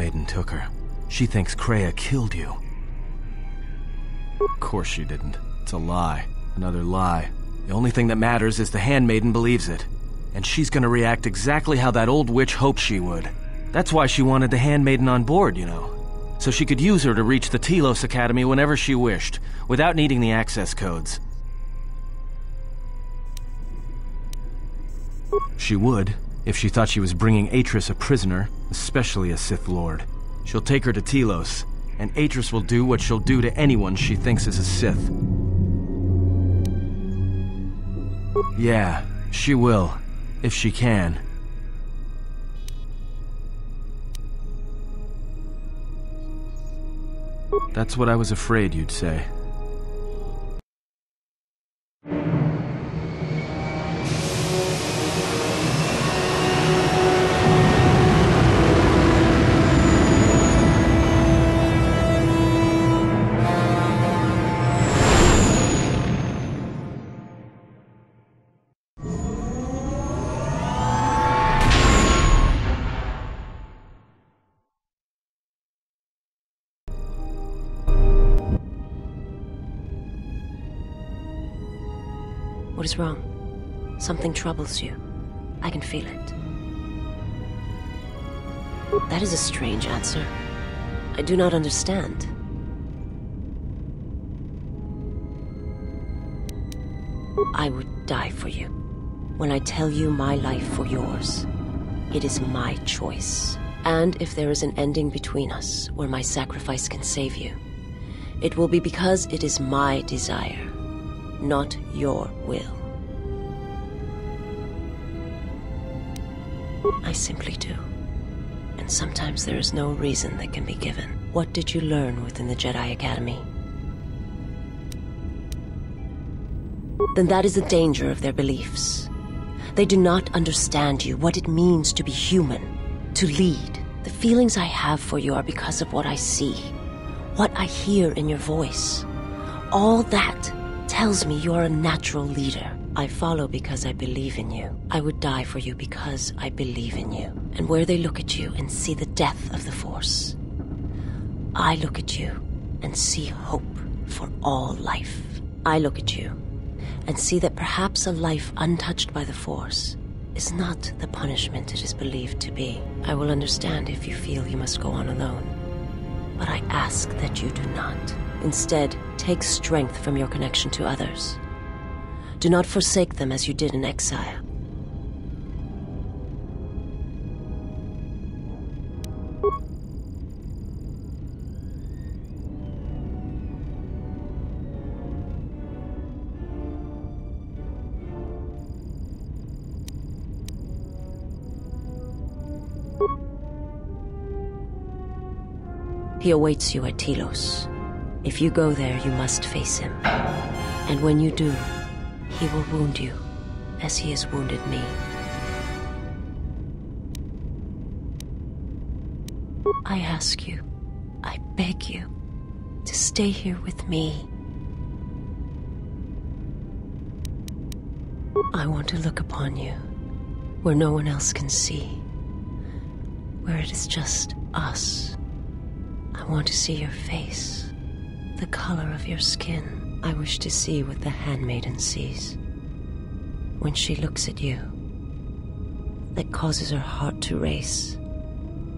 handmaiden took her. She thinks Kreia killed you. Of course she didn't. It's a lie. Another lie. The only thing that matters is the handmaiden believes it. And she's gonna react exactly how that old witch hoped she would. That's why she wanted the handmaiden on board, you know. So she could use her to reach the Telos Academy whenever she wished, without needing the access codes. She would, if she thought she was bringing Atris a prisoner, especially a Sith Lord. She'll take her to Telos, and Atris will do what she'll do to anyone she thinks is a Sith. Yeah, she will, if she can. That's what I was afraid you'd say. What is wrong? Something troubles you. I can feel it. That is a strange answer. I do not understand. I would die for you. When I tell you my life for yours, it is my choice. And if there is an ending between us where my sacrifice can save you, it will be because it is my desire. Not your will. I simply do. And sometimes there is no reason that can be given. What did you learn within the Jedi Academy? Then that is the danger of their beliefs. They do not understand you, what it means to be human, to lead. The feelings I have for you are because of what I see, what I hear in your voice. All that tells me you are a natural leader. I follow because I believe in you. I would die for you because I believe in you. And where they look at you and see the death of the Force, I look at you and see hope for all life. I look at you and see that perhaps a life untouched by the Force is not the punishment it is believed to be. I will understand if you feel you must go on alone, but I ask that you do not. Instead, take strength from your connection to others. Do not forsake them as you did in exile. He awaits you at Telos. If you go there, you must face him. And when you do, he will wound you, as he has wounded me. I ask you, I beg you, to stay here with me. I want to look upon you, where no one else can see, where it is just us. I want to see your face, the color of your skin. I wish to see what the handmaiden sees when she looks at you, that causes her heart to race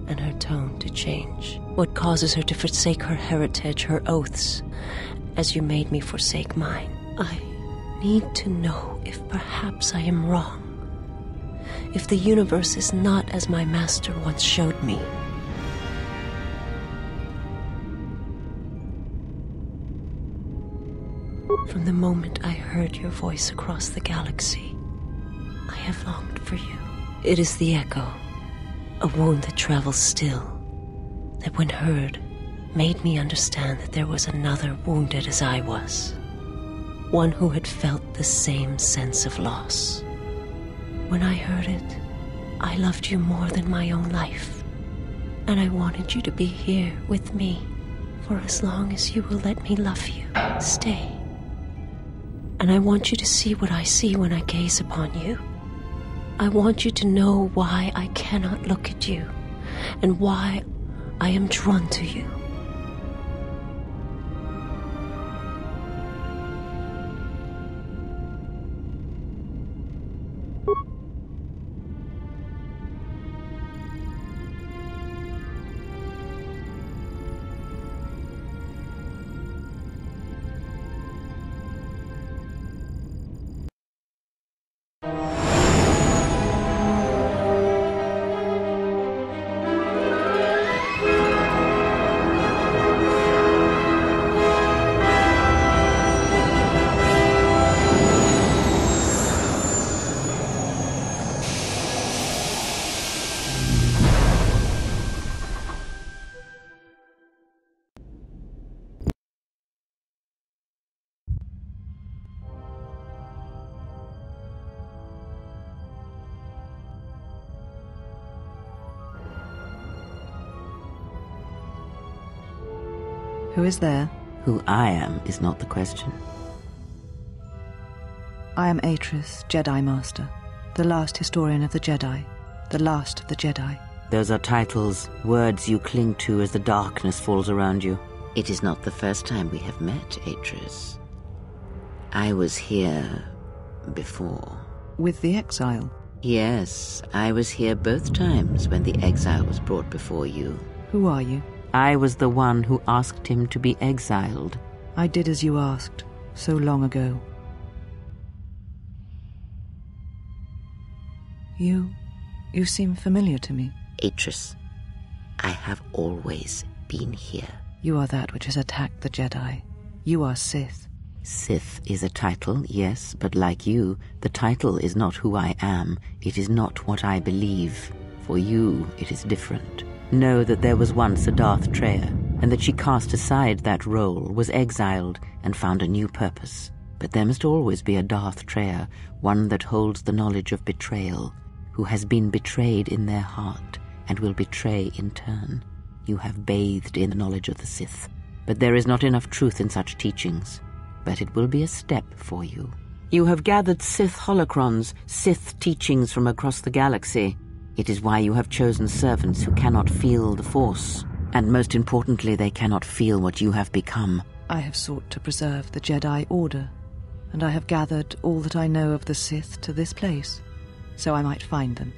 and her tone to change. What causes her to forsake her heritage, her oaths, as you made me forsake mine. I need to know if perhaps I am wrong, if the universe is not as my master once showed me. From the moment I heard your voice across the galaxy, I have longed for you. It is the echo, a wound that travels still, that when heard, made me understand that there was another wounded as I was. One who had felt the same sense of loss. When I heard it, I loved you more than my own life, and I wanted you to be here with me for as long as you will let me love you. Stay. And I want you to see what I see when I gaze upon you. I want you to know why I cannot look at you, and why I am drawn to you. Who is there? Who I am is not the question. I am Atris, Jedi Master, the last historian of the Jedi, the last of the Jedi. Those are titles, words you cling to as the darkness falls around you. It is not the first time we have met, Atris. I was here before. With the exile? Yes, I was here both times when the exile was brought before you. Who are you? I was the one who asked him to be exiled. I did as you asked, so long ago. You seem familiar to me. Atris, I have always been here. You are that which has attacked the Jedi. You are Sith. Sith is a title, yes, but like you, the title is not who I am. It is not what I believe. For you, it is different. Know that there was once a Darth Treya, and that she cast aside that role, was exiled, and found a new purpose. But there must always be a Darth Treya, one that holds the knowledge of betrayal, who has been betrayed in their heart, and will betray in turn. You have bathed in the knowledge of the Sith, but there is not enough truth in such teachings. But it will be a step for you. You have gathered Sith holocrons, Sith teachings from across the galaxy. It is why you have chosen servants who cannot feel the Force. And most importantly, they cannot feel what you have become. I have sought to preserve the Jedi Order, and I have gathered all that I know of the Sith to this place, so I might find them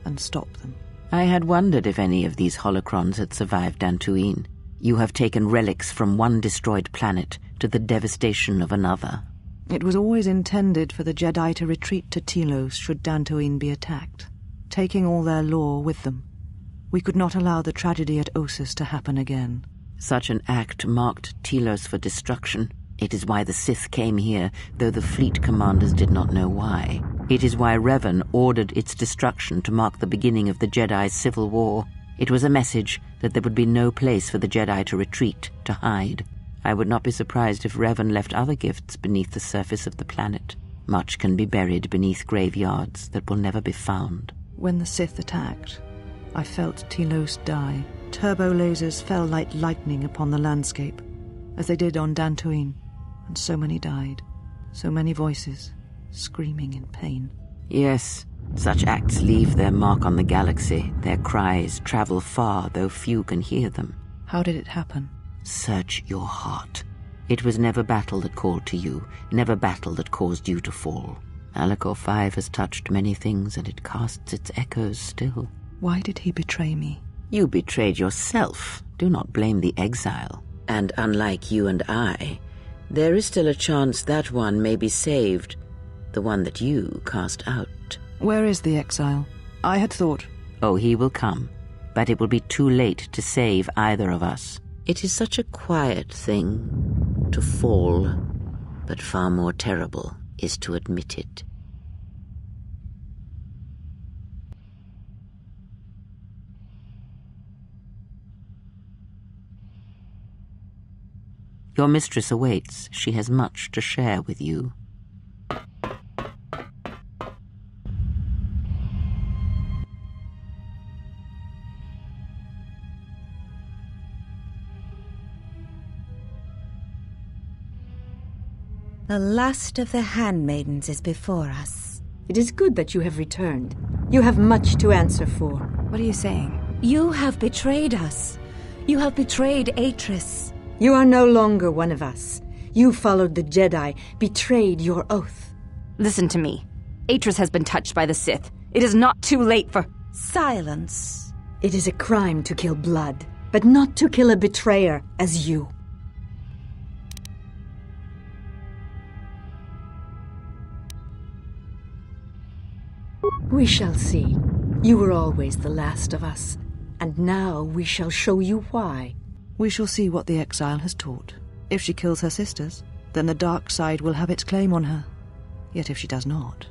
and stop them. I had wondered if any of these holocrons had survived Dantooine. You have taken relics from one destroyed planet to the devastation of another. It was always intended for the Jedi to retreat to Telos should Dantooine be attacked, taking all their lore with them. We could not allow the tragedy at Ossus to happen again. Such an act marked Telos for destruction. It is why the Sith came here, though the fleet commanders did not know why. It is why Revan ordered its destruction to mark the beginning of the Jedi's civil war. It was a message that there would be no place for the Jedi to retreat, to hide. I would not be surprised if Revan left other gifts beneath the surface of the planet. Much can be buried beneath graveyards that will never be found. When the Sith attacked, I felt Telos die. Turbo lasers fell like lightning upon the landscape, as they did on Dantooine, and so many died. So many voices, screaming in pain. Yes, such acts leave their mark on the galaxy. Their cries travel far, though few can hear them. How did it happen? Search your heart. It was never battle that called to you, never battle that caused you to fall. Alacor 5 has touched many things, and it casts its echoes still. Why did he betray me? You betrayed yourself. Do not blame the exile. And unlike you and I, there is still a chance that one may be saved, the one that you cast out. Where is the exile? I had thought... Oh, he will come, but it will be too late to save either of us. It is such a quiet thing to fall, but far more terrible is to admit it. Your mistress awaits. She has much to share with you. The last of the handmaidens is before us. It is good that you have returned. You have much to answer for. What are you saying? You have betrayed us. You have betrayed Atris. You are no longer one of us. You followed the Jedi, betrayed your oath. Listen to me. Atris has been touched by the Sith. It is not too late for... Silence. It is a crime to kill blood, but not to kill a betrayer as you. We shall see. You were always the last of us, and now we shall show you why. We shall see what the exile has taught. If she kills her sisters, then the dark side will have its claim on her. Yet if she does not,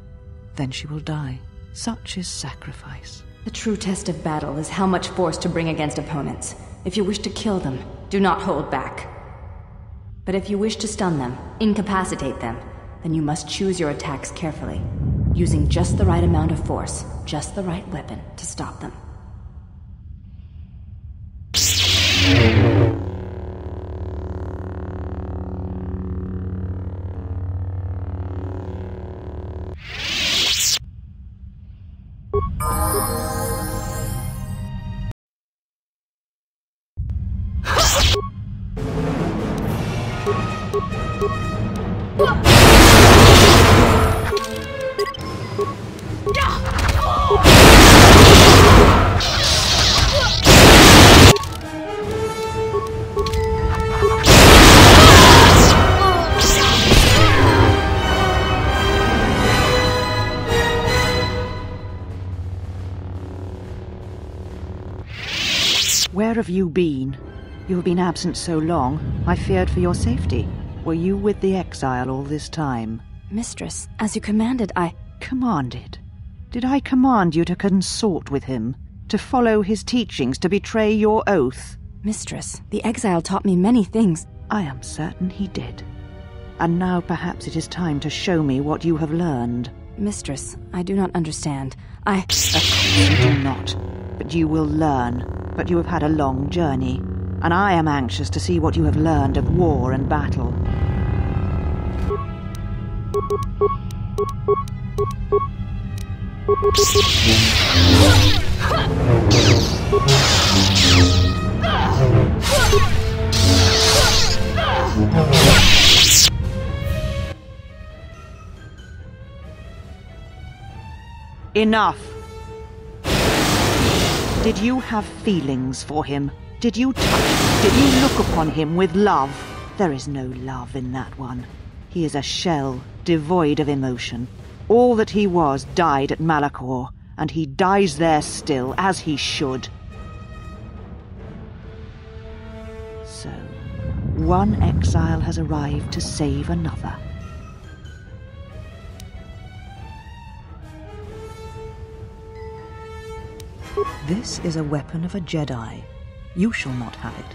then she will die. Such is sacrifice. The true test of battle is how much force to bring against opponents. If you wish to kill them, do not hold back. But if you wish to stun them, incapacitate them, then you must choose your attacks carefully, using just the right amount of force, just the right weapon to stop them. Where have you been? You have been absent so long, I feared for your safety. Were you with the exile all this time? Mistress, as you commanded, I... Commanded? Did I command you to consort with him? To follow his teachings, to betray your oath? Mistress, the exile taught me many things. I am certain he did. And now perhaps it is time to show me what you have learned. Mistress, I do not understand. Of course you do not. But you will learn. But you have had a long journey, and I am anxious to see what you have learned of war and battle. Enough! Did you have feelings for him? Did you touch him? Did you look upon him with love? There is no love in that one. He is a shell, devoid of emotion. All that he was died at Malachor, and he dies there still, as he should. So, one exile has arrived to save another. This is a weapon of a Jedi. You shall not have it.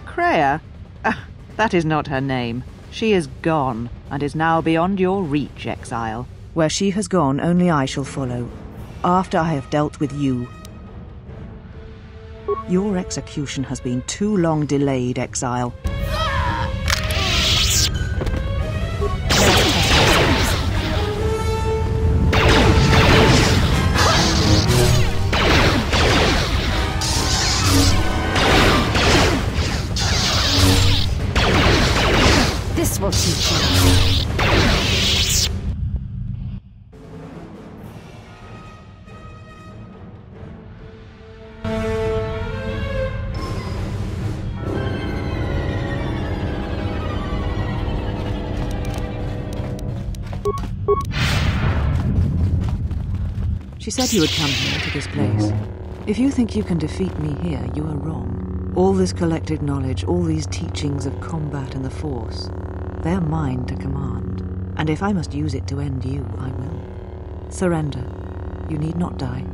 Kreia? That is not her name. She is gone, and is now beyond your reach, exile. Where she has gone, only I shall follow, after I have dealt with you. Your execution has been too long delayed, exile. This will teach you. She said you would come here to this place. If you think you can defeat me here, you are wrong. All this collected knowledge, all these teachings of combat and the Force, they are mine to command. And if I must use it to end you, I will. Surrender. You need not die.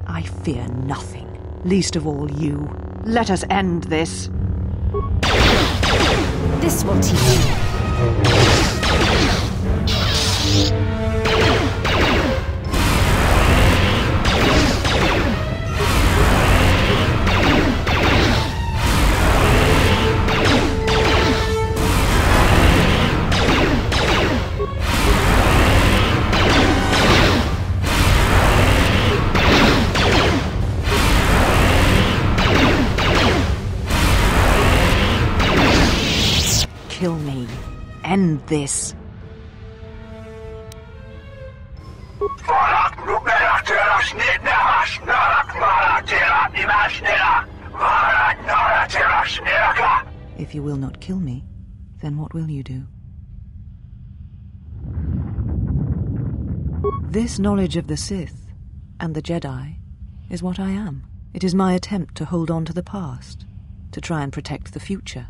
I fear nothing, least of all you. Let us end this. This will teach you. end this. If you will not kill me, then what will you do? This knowledge of the Sith and the Jedi is what I am. It is my attempt to hold on to the past, to try and protect the future.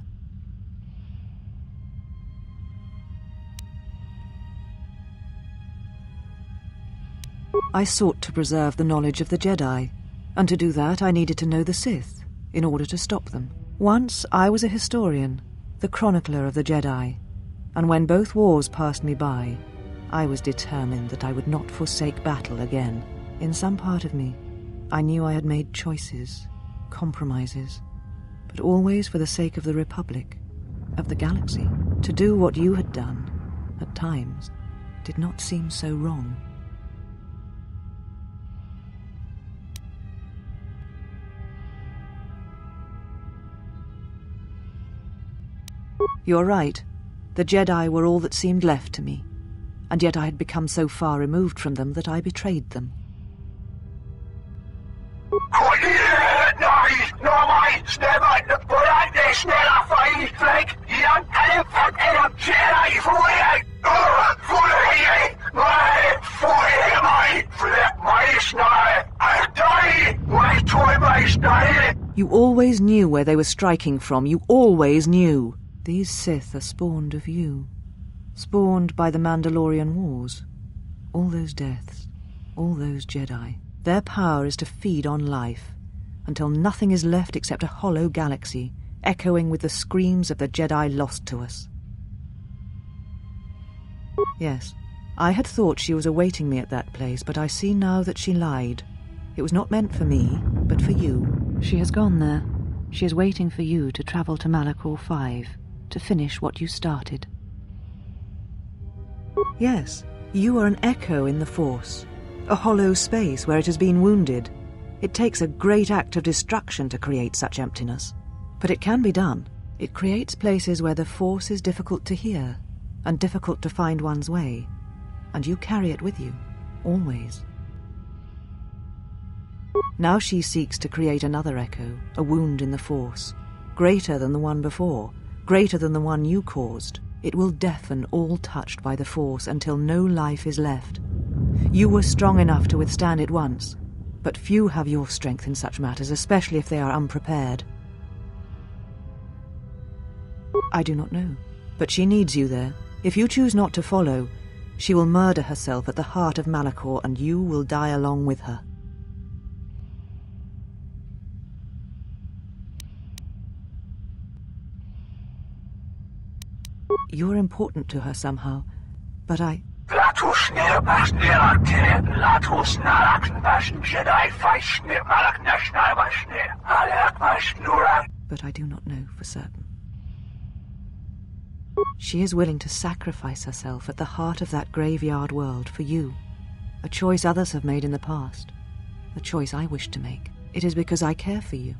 I sought to preserve the knowledge of the Jedi, and to do that I needed to know the Sith in order to stop them. Once I was a historian, the chronicler of the Jedi, and when both wars passed me by, I was determined that I would not forsake battle again. In some part of me, I knew I had made choices, compromises, but always for the sake of the Republic, of the galaxy. To do what you had done, at times, did not seem so wrong. You're right. The Jedi were all that seemed left to me, and yet I had become so far removed from them that I betrayed them. You always knew where they were striking from. You always knew. These Sith are spawned of you. Spawned by the Mandalorian Wars. All those deaths. All those Jedi. Their power is to feed on life, until nothing is left except a hollow galaxy, echoing with the screams of the Jedi lost to us. Yes, I had thought she was awaiting me at that place, but I see now that she lied. It was not meant for me, but for you. She has gone there. She is waiting for you to travel to Malachor 5, to finish what you started. Yes, you are an echo in the Force, a hollow space where it has been wounded. It takes a great act of destruction to create such emptiness, but it can be done. It creates places where the Force is difficult to hear, and difficult to find one's way, and you carry it with you, always. Now she seeks to create another echo, a wound in the Force, greater than the one before, greater than the one you caused. It will deafen all touched by the Force until no life is left. You were strong enough to withstand it once, but few have your strength in such matters, especially if they are unprepared. I do not know, but she needs you there. If you choose not to follow, she will murder herself at the heart of Malachor, and you will die along with her. You're important to her somehow, but I... But I do not know for certain. She is willing to sacrifice herself at the heart of that graveyard world for you, a choice others have made in the past, a choice I wish to make. It is because I care for you,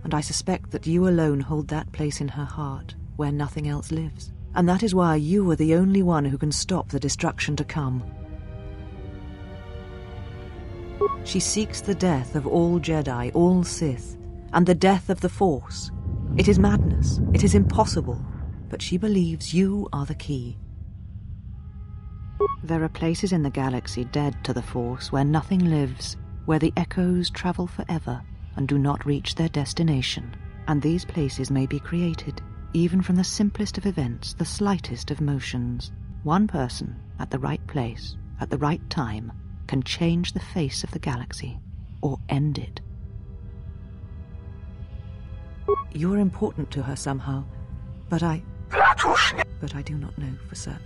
and I suspect that you alone hold that place in her heart where nothing else lives. And that is why you are the only one who can stop the destruction to come. She seeks the death of all Jedi, all Sith, and the death of the Force. It is madness. It is impossible. But she believes you are the key. There are places in the galaxy dead to the Force where nothing lives, where the echoes travel forever and do not reach their destination. And these places may be created, even from the simplest of events, the slightest of motions. One person, at the right place, at the right time, can change the face of the galaxy, or end it. You're important to her somehow, but I do not know for certain.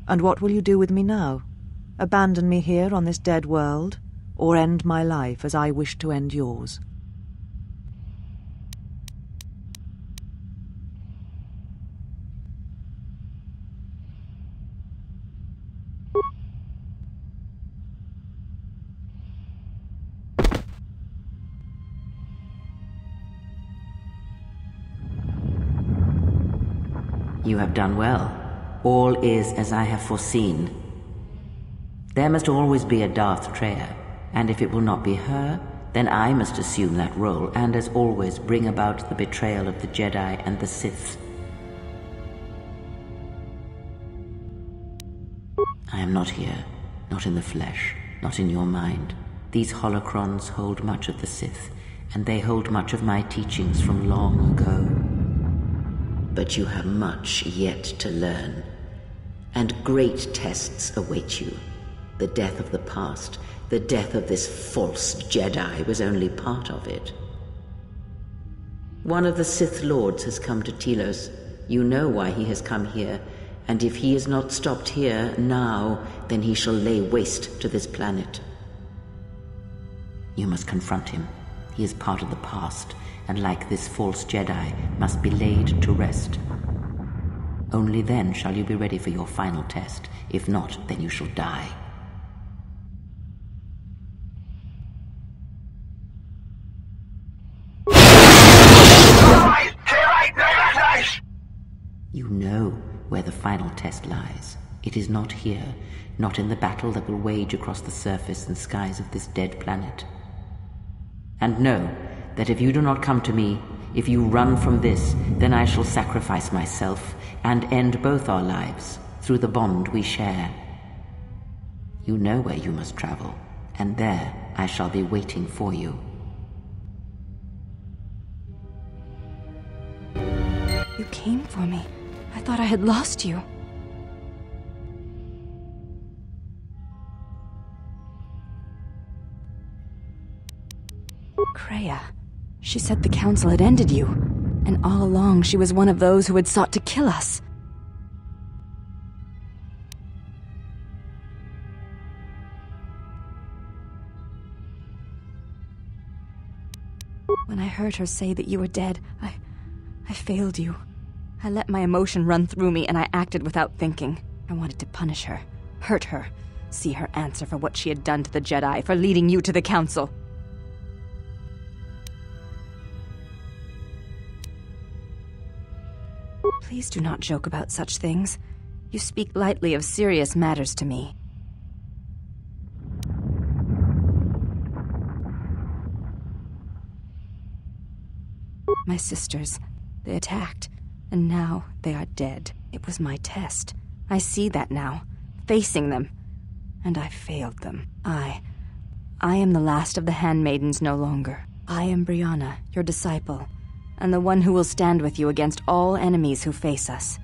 And what will you do with me now? Abandon me here on this dead world, or end my life as I wish to end yours? You have done well. All is as I have foreseen. There must always be a Darth Treya, and if it will not be her, then I must assume that role, and as always bring about the betrayal of the Jedi and the Sith. I am not here, not in the flesh, not in your mind. These holocrons hold much of the Sith, and they hold much of my teachings from long ago. But you have much yet to learn, and great tests await you. The death of the past, the death of this false Jedi was only part of it. One of the Sith Lords has come to Telos. You know why he has come here, and if he is not stopped here now, then he shall lay waste to this planet. You must confront him. He is part of the past, and like this false Jedi, must be laid to rest. Only then shall you be ready for your final test. If not, then you shall die. You know where the final test lies. It is not here, not in the battle that will wage across the surface and skies of this dead planet. And know that if you do not come to me, if you run from this, then I shall sacrifice myself and end both our lives through the bond we share. You know where you must travel, and there I shall be waiting for you. You came for me. I thought I had lost you. Kreia. She said the Council had ended you, and all along she was one of those who had sought to kill us. When I heard her say that you were dead, I failed you. I let my emotion run through me, and I acted without thinking. I wanted to punish her, hurt her, see her answer for what she had done to the Jedi, for leading you to the Council. Please do not joke about such things. You speak lightly of serious matters to me. My sisters, they attacked, and now they are dead. It was my test. I see that now, facing them, and I failed them. I am the last of the handmaidens no longer. I am Brianna, your disciple, and the one who will stand with you against all enemies who face us.